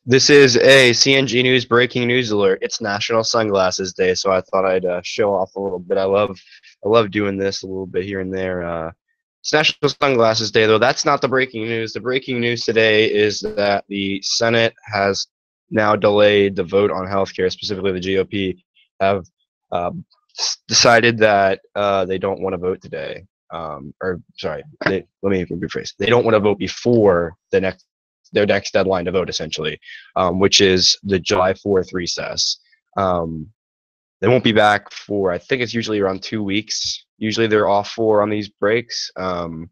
This is a CNG News Breaking News Alert. It's National Sunglasses Day, so I thought I'd show off a little bit. I love doing this a little bit here and there. It's National Sunglasses Day, though. That's not the breaking news. The breaking news today is that the Senate has now delayed the vote on healthcare. Specifically, the GOP have decided that they don't want to vote today. Or sorry, let me rephrase. They don't want to vote before their next deadline to vote, essentially, which is the July 4th recess. They won't be back for, I think it's usually around 2 weeks. Usually they're off for on these breaks. I've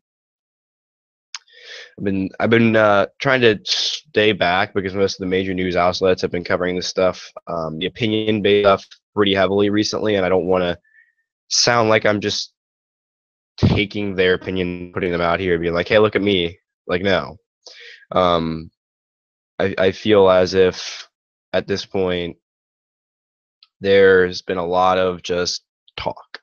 been trying to stay back because most of the major news outlets have been covering this stuff, the opinion-based stuff, pretty heavily recently, and I don't want to sound like I'm just taking their opinion, putting them out here, being like, "Hey, look at me." Like, no. I feel as if at this point there's been a lot of just talk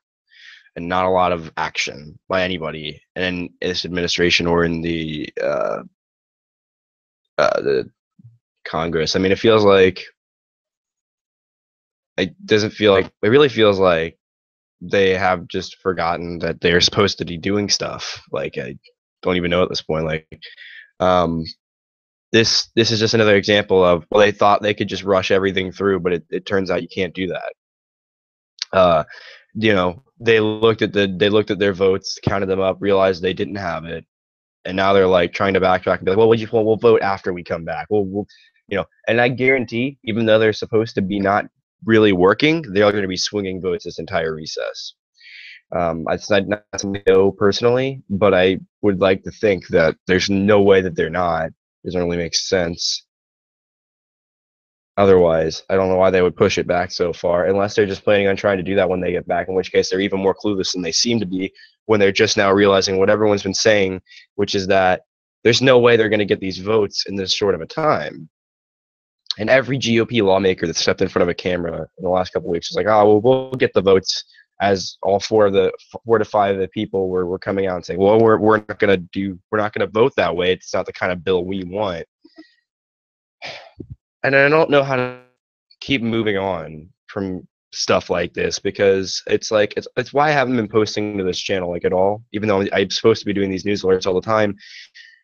and not a lot of action by anybody in this administration or in the Congress. I mean, it feels like it really feels like they have just forgotten that they're supposed to be doing stuff. Like, I don't even know at this point. Like, this is just another example of, well, they thought they could just rush everything through, but it turns out you can't do that. They looked at their votes, counted them up, realized they didn't have it, and now they're like trying to backtrack and be like, well, we'll vote after we come back. We'll and I guarantee, even though they're supposed to be not really working, they're going to be swinging votes this entire recess. It's not something I know personally, but I would like to think that there's no way that they're not. It doesn't really make sense. Otherwise, I don't know why they would push it back so far, unless they're just planning on trying to do that when they get back, in which case they're even more clueless than they seem to be when they're just now realizing what everyone's been saying, which is that there's no way they're going to get these votes in this short of a time. And every GOP lawmaker that stepped in front of a camera in the last couple of weeks is like, oh, well, we'll get the votes, as all four to five of the people were coming out and saying, well, we're not going to vote that way. It's not the kind of bill we want. And I don't know how to keep moving on from stuff like this, because it's why I haven't been posting to this channel like at all, even though I'm supposed to be doing these news alerts all the time.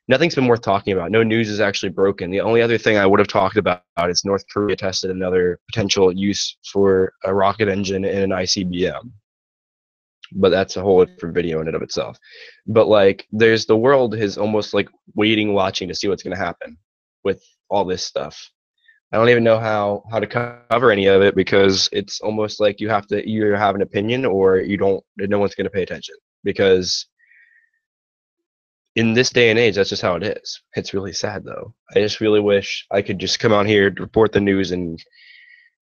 Nothing's been worth talking about. No news is actually broken. The only other thing I would have talked about is North Korea tested another potential use for a rocket engine in an ICBM. But that's a whole different video in and of itself. But like, the world is almost like watching to see what's going to happen with all this stuff. I don't even know how to cover any of it, because it's almost like you have to either have an opinion or you don't. No one's going to pay attention, because in this day and age, that's just how it is. It's really sad, though. I just really wish I could just come out here to report the news and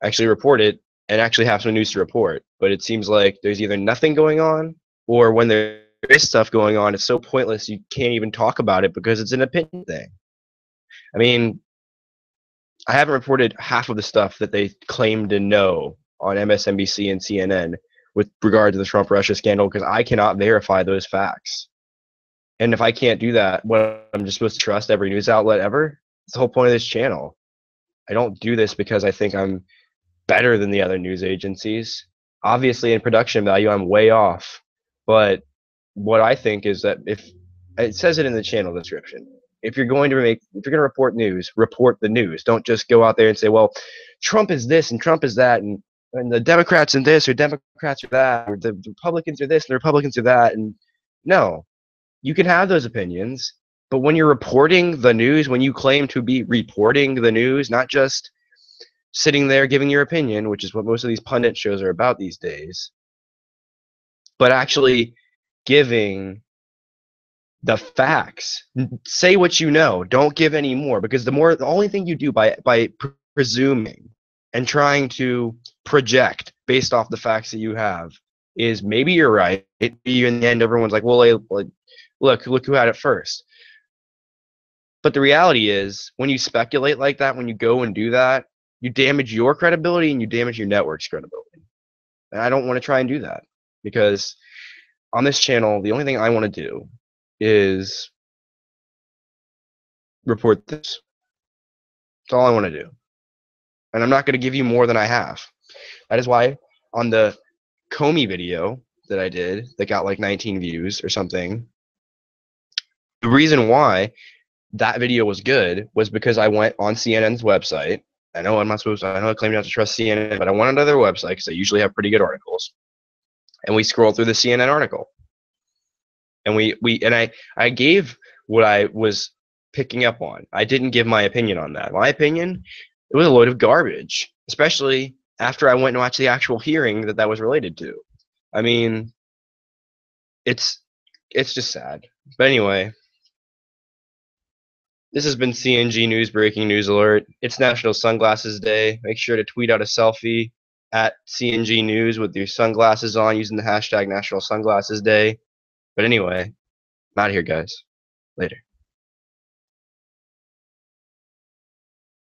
actually report it and actually have some news to report. But it seems like there's either nothing going on, or when there is stuff going on, it's so pointless you can't even talk about it because it's an opinion thing. I mean, I haven't reported half of the stuff that they claim to know on MSNBC and CNN with regard to the Trump-Russia scandal, because I cannot verify those facts. And if I can't do that, what, I'm just supposed to trust every news outlet ever? That's the whole point of this channel. I don't do this because I think I'm better than the other news agencies. Obviously, in production value, I'm way off. But what I think is that, if it says it in the channel description, if you're going to report news, report the news. Don't just go out there and say, well, Trump is this and Trump is that, and the Democrats are this or Democrats are that, or the Republicans are this and the Republicans are that. And no, you can have those opinions, but when you're reporting the news, when you claim to be reporting the news, not just sitting there giving your opinion, which is what most of these pundit shows are about these days, but actually giving the facts. Say what you know. Don't give any more, because the only thing you do by presuming and trying to project based off the facts that you have is, maybe you're right. In the end, everyone's like, well, look who had it first. But the reality is, when you speculate like that, when you go and do that, you damage your credibility and you damage your network's credibility. And I don't want to try and do that, because on this channel, the only thing I want to do is report this. That's all I want to do. And I'm not going to give you more than I have. That is why on the Comey video that I did that got like 19 views or something, the reason why that video was good was because I went on CNN's website. I know I'm not supposed to, I know I claim not to trust CNN, but I went onto their website because they usually have pretty good articles. And we scrolled through the CNN article. And I gave what I was picking up on. I didn't give my opinion on that. My opinion, it was a load of garbage, especially after I went and watched the actual hearing that was related to. I mean, it's just sad. But anyway, this has been CNG News Breaking News Alert. It's National Sunglasses Day. Make sure to tweet out a selfie at CNG News with your sunglasses on using the hashtag National Sunglasses Day. But anyway, I'm out of here, guys. Later.